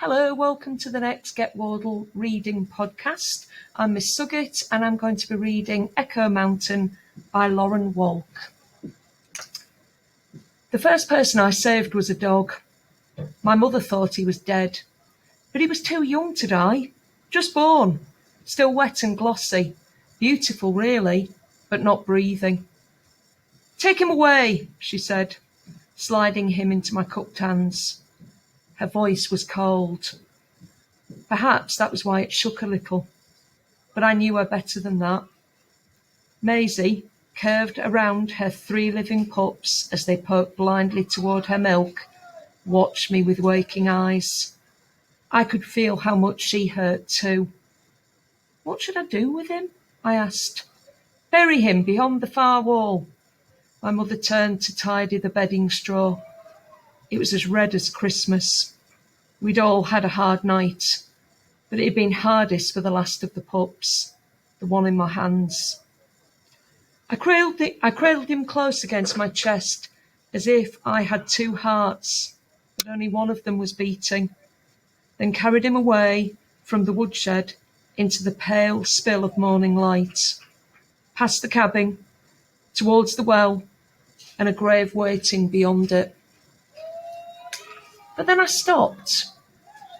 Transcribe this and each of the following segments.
Hello, welcome to the next Get Wardle reading podcast. I'm Miss Suggett and I'm going to be reading Echo Mountain by Lauren Walk. The first person I saved was a dog. My mother thought he was dead, but he was too young to die, just born, still wet and glossy, beautiful really, but not breathing. "Take him away," she said, sliding him into my cupped hands. Her voice was cold. Perhaps that was why it shook a little, but I knew her better than that. Maisie curved around her 3 living pups as they poked blindly toward her milk, watched me with waking eyes. I could feel how much she hurt too. "What should I do with him?" I asked. "Bury him beyond the far wall." My mother turned to tidy the bedding straw. It was as red as Christmas. We'd all had a hard night, but it had been hardest for the last of the pups, the one in my hands. I cradled him close against my chest, as if I had 2 hearts, but only one of them was beating, then carried him away from the woodshed into the pale spill of morning light, past the cabin, towards the well, and a grave waiting beyond it. But then I stopped,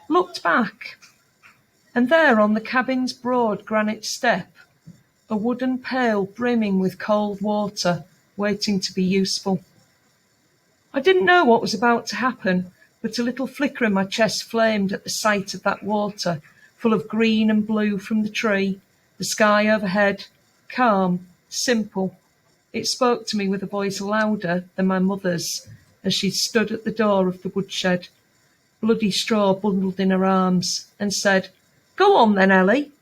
looked back, and there on the cabin's broad granite step, a wooden pail brimming with cold water, waiting to be useful. I didn't know what was about to happen, but a little flicker in my chest flamed at the sight of that water, full of green and blue from the tree, the sky overhead, calm, simple. It spoke to me with a voice louder than my mother's as she stood at the door of the woodshed, bloody straw bundled in her arms, and said, "Go on then, Ellie."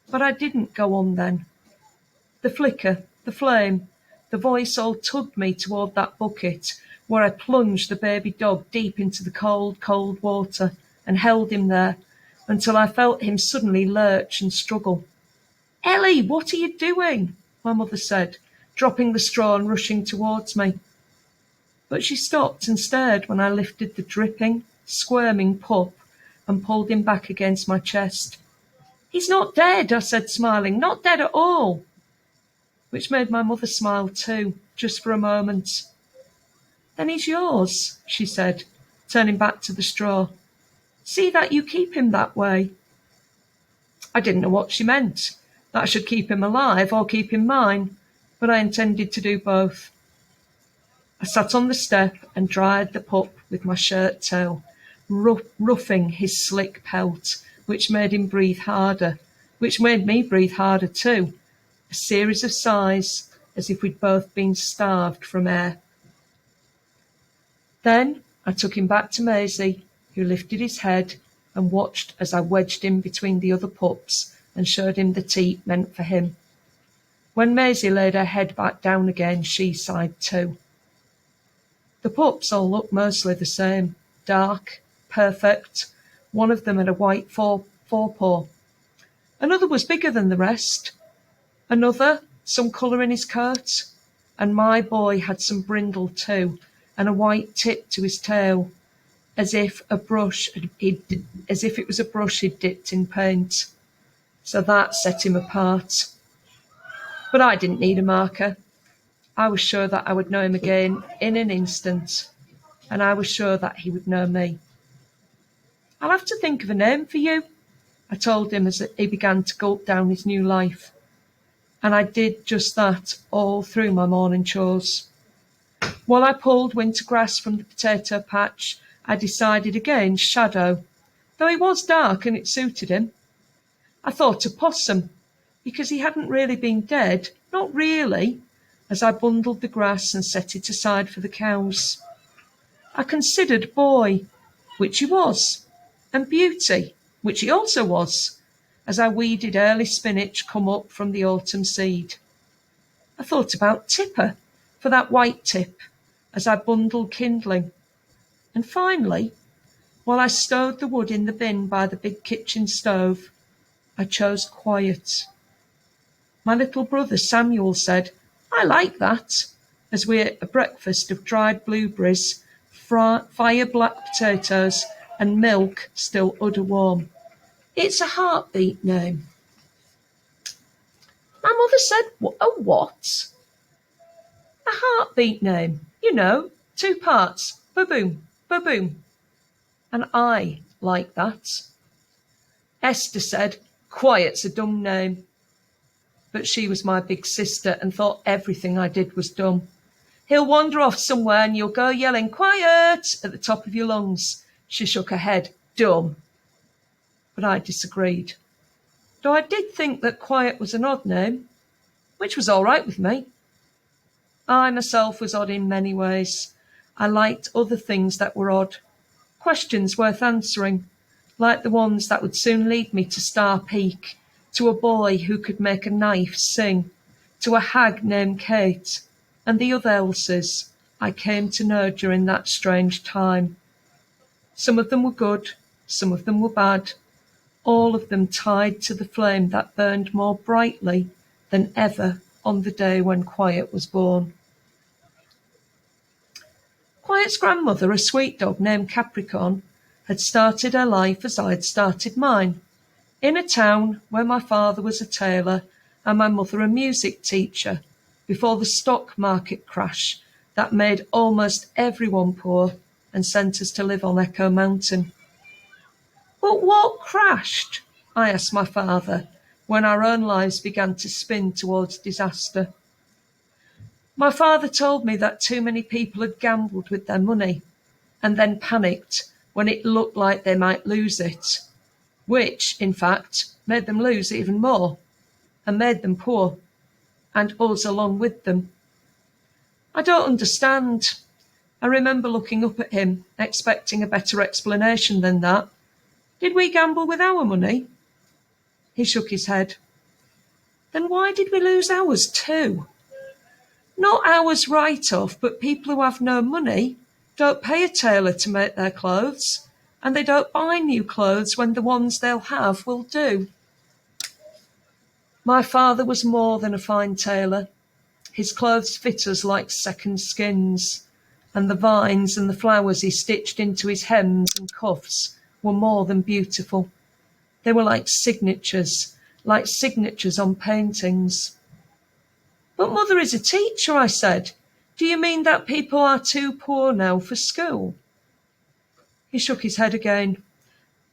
But I didn't go on then. The flicker, the flame, the voice all tugged me toward that bucket, where I plunged the baby dog deep into the cold, cold water and held him there until I felt him suddenly lurch and struggle. "Ellie, what are you doing?" my mother said, dropping the straw and rushing towards me. But she stopped and stared when I lifted the dripping, squirming pup and pulled him back against my chest. "He's not dead," I said, smiling, "not dead at all," which made my mother smile too, just for a moment. "Then he's yours," she said, turning back to the straw. "See that you keep him that way." I didn't know what she meant, that I should keep him alive or keep him mine, but I intended to do both. I sat on the step and dried the pup with my shirt tail, roughing his slick pelt, which made him breathe harder, which made me breathe harder too, a series of sighs as if we'd both been starved from air. Then I took him back to Maisie, who lifted his head and watched as I wedged him between the other pups and showed him the teat meant for him. When Maisie laid her head back down again, she sighed too. The pups all looked mostly the same, dark, perfect. One of them had a white forepaw. Another was bigger than the rest. Another, some colour in his coat. And my boy had some brindle too, and a white tip to his tail, as if it was a brush he'd dipped in paint. So that set him apart. But I didn't need a marker. I was sure that I would know him again in an instant, and I was sure that he would know me. "I'll have to think of a name for you," I told him as he began to gulp down his new life. And I did just that all through my morning chores. While I pulled winter grass from the potato patch, I decided against Shadow, though he was dark and it suited him. I thought of Possum, because he hadn't really been dead, not really, as I bundled the grass and set it aside for the cows. I considered Boy, which he was, and Beauty, which he also was, as I weeded early spinach come up from the autumn seed. I thought about Tipper, for that white tip, as I bundled kindling. And finally, while I stowed the wood in the bin by the big kitchen stove, I chose Quiet. My little brother Samuel said, "I like that," as we ate a breakfast of dried blueberries, fire black potatoes and milk still udder warm. It's a heartbeat name. My mother said, a what? A heartbeat name. You know, 2 parts. Ba-boom, ba-boom. And I like that. Esther said, quiet's a dumb name. But she was my big sister and thought everything I did was dumb. He'll wander off somewhere and you'll go yelling, quiet, at the top of your lungs. She shook her head, dumb. But I disagreed. Though I did think that quiet was an odd name, which was all right with me. I myself was odd in many ways. I liked other things that were odd, questions worth answering, like the ones that would soon lead me to Star Peak, to a boy who could make a knife sing, to a hag named Kate, and the other Elses I came to know during that strange time. Some of them were good, some of them were bad, all of them tied to the flame that burned more brightly than ever on the day when Quiet was born. Quiet's grandmother, a sweet dog named Capricorn, had started her life as I'd started mine, in a town where my father was a tailor and my mother a music teacher, before the stock market crash that made almost everyone poor and sent us to live on Echo Mountain. But what crashed? I asked my father, when our own lives began to spin towards disaster. My father told me that too many people had gambled with their money and then panicked when it looked like they might lose it, which, in fact, made them lose even more and made them poor, and us along with them. I don't understand. I remember looking up at him, expecting a better explanation than that. Did we gamble with our money? He shook his head. Then why did we lose ours too? Not ours right off, but people who have no money don't pay a tailor to make their clothes, and they don't buy new clothes when the ones they'll have will do. My father was more than a fine tailor. His clothes fit us like second skins, and the vines and the flowers he stitched into his hems and cuffs were more than beautiful. They were like signatures on paintings. But Mother is a teacher, I said. Do you mean that people are too poor now for school? He shook his head again.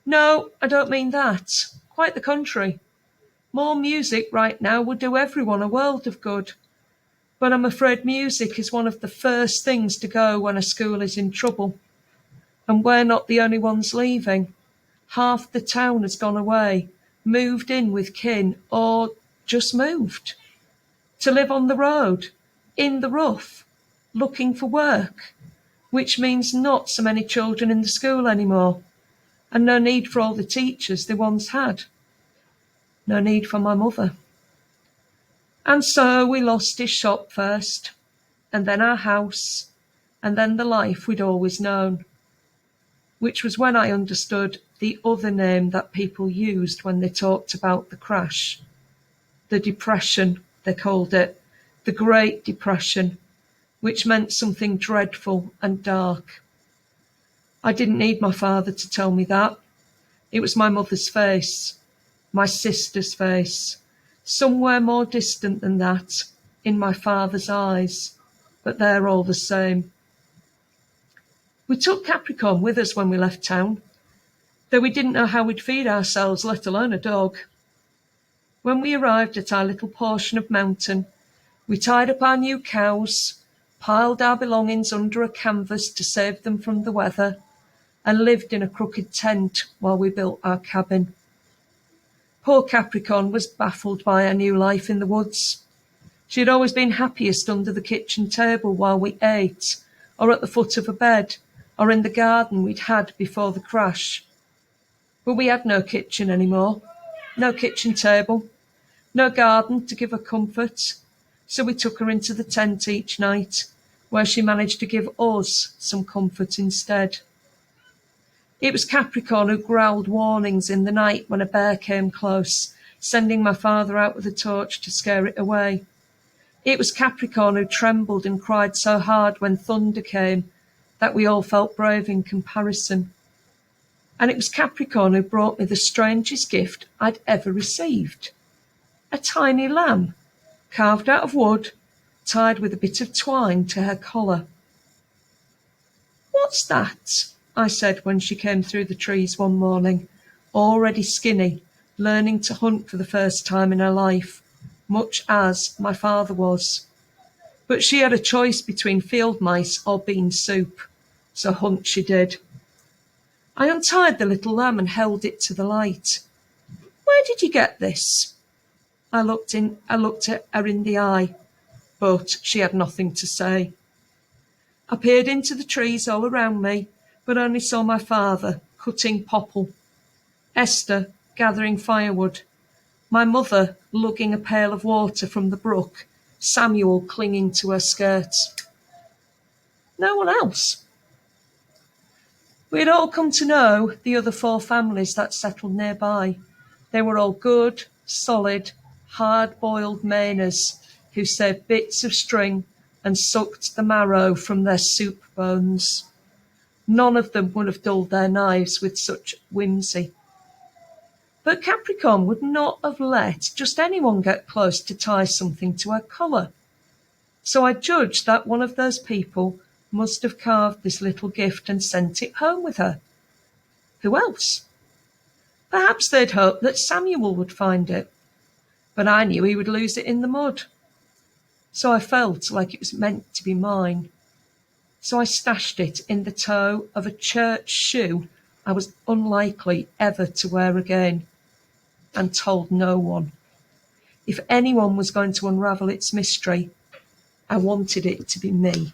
No, I don't mean that. Quite the contrary. More music right now would do everyone a world of good. But I'm afraid music is one of the first things to go when a school is in trouble. And we're not the only ones leaving. Half the town has gone away, moved in with kin, or just moved. To live on the road, in the rough, looking for work, which means not so many children in the school anymore, and no need for all the teachers they once had. No need for my mother. And so we lost his shop first, and then our house, and then the life we'd always known, which was when I understood the other name that people used when they talked about the crash. The Depression, they called it, the Great Depression, which meant something dreadful and dark. I didn't need my father to tell me that. It was my mother's face, my sister's face, somewhere more distant than that, in my father's eyes, but they're all the same. We took Capricorn with us when we left town, though we didn't know how we'd feed ourselves, let alone a dog. When we arrived at our little portion of mountain, we tied up our new cows, piled our belongings under a canvas to save them from the weather, and lived in a crooked tent while we built our cabin. Poor Capricorn was baffled by our new life in the woods. She had always been happiest under the kitchen table while we ate, or at the foot of a bed, or in the garden we'd had before the crash. But we had no kitchen anymore, no kitchen table, no garden to give her comfort, so we took her into the tent each night, where she managed to give us some comfort instead. It was Capricorn who growled warnings in the night when a bear came close, sending my father out with a torch to scare it away. It was Capricorn who trembled and cried so hard when thunder came that we all felt brave in comparison. and it was Capricorn who brought me the strangest gift I'd ever received. A tiny lamb, carved out of wood, tied with a bit of twine to her collar. "What's that?" I said when she came through the trees one morning, already skinny, learning to hunt for the first time in her life, much as my father was. But she had a choice between field mice or bean soup, so hunt she did. I untied the little lamb and held it to the light. "Where did you get this?" I looked at her in the eye, but she had nothing to say. I peered into the trees all around me, but only saw my father cutting popple, Esther gathering firewood, my mother lugging a pail of water from the brook, Samuel clinging to her skirts. No one else. We had all come to know the other 4 families that settled nearby. They were all good, solid, hard-boiled Mainers who saved bits of string and sucked the marrow from their soup bones. None of them would have dulled their knives with such whimsy. But Capricorn would not have let just anyone get close to tie something to her collar. So I judged that one of those people must have carved this little gift and sent it home with her. Who else? Perhaps they'd hoped that Samuel would find it, but I knew he would lose it in the mud. So I felt like it was meant to be mine. So I stashed it in the toe of a church shoe I was unlikely ever to wear again, and told no one. If anyone was going to unravel its mystery, I wanted it to be me.